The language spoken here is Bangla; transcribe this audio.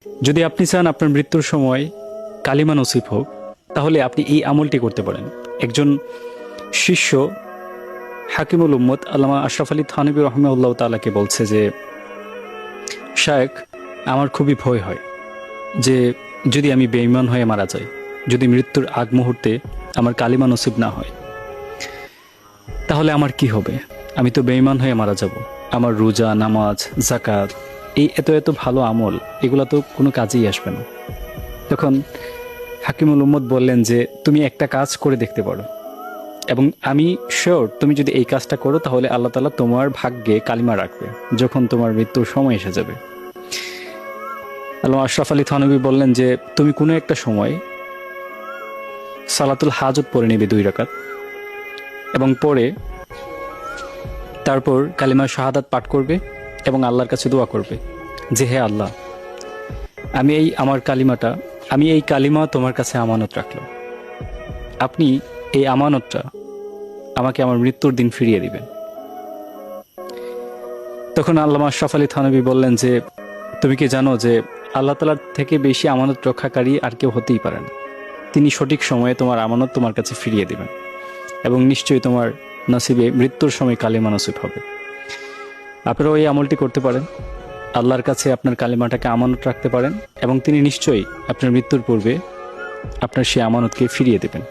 যদি আপনি চান আপনার মৃত্যুর সময় কালিমা নসিব হোক, তাহলে আপনি এই আমলটি করতে পারেন। একজন শিষ্য হাকিমুল উম্মত আল্লামা আশরাফ আলী থানভী রহমাহুল্লাহ তাআলাকে বলছে যে, শায়েখ, আমার খুবই ভয় হয় যে যদি আমি বেঈমান হয়ে মারা যাই, যদি মৃত্যুর আগ মুহূর্তে আমার কালিমা নসিব না হয়, তাহলে আমার কি হবে? আমি তো বেঈমান হয়ে মারা যাব। আমার রোজা, নামাজ, যাকাত, এই এত এত ভালো আমল, এগুলা তো কোনো কাজেই আসবে না। তখন হাকিমুল উম্মত বললেন যে, তুমি একটা কাজ করে দেখতে পারো, এবং আমি শিওর তুমি যদি এই কাজটা করো তাহলে আল্লাহ তাআলা তোমার ভাগ্যে কালিমা রাখবে যখন তোমার মৃত্যুর সময় এসে যাবে। আল্লামা আশরাফ আলী থানভী বললেন যে, তুমি কোনো একটা সময় সালাতুল হাজত পড়ে নেবে 2 রাকাত, এবং পরে তারপর কালিমা শাহাদাত পাঠ করবে এবং আল্লাহর কাছে দোয়া করবে যে, হে আল্লাহ, আমি এই কালিমা তোমার কাছে আমানত রাখলাম। আপনি এই আমানতটা আমাকে আমার মৃত্যুর দিন ফিরিয়ে দিবেন। তখন আল্লামা আশরাফ আলী থানভী বললেন যে, তুমি কি জানো যে আল্লাহ তাআলার থেকে বেশি আমানত রক্ষাকারী আর কেউ হতেই পারে না। তিনি সঠিক সময়ে তোমার আমানত তোমার কাছে ফিরিয়ে দিবেন এবং নিশ্চয়ই তোমার নসিবে মৃত্যুর সময় কালিমা নসিব হবে। আপনারাও এই আমলটি করতে পারেন, আল্লাহর কাছে আপনার কালিমাটাকে আমানত রাখতে পারেন এবং তিনি নিশ্চয়ই আপনার মৃত্যুর পূর্বে আপনার সেই আমানতকে ফিরিয়ে দেবেন।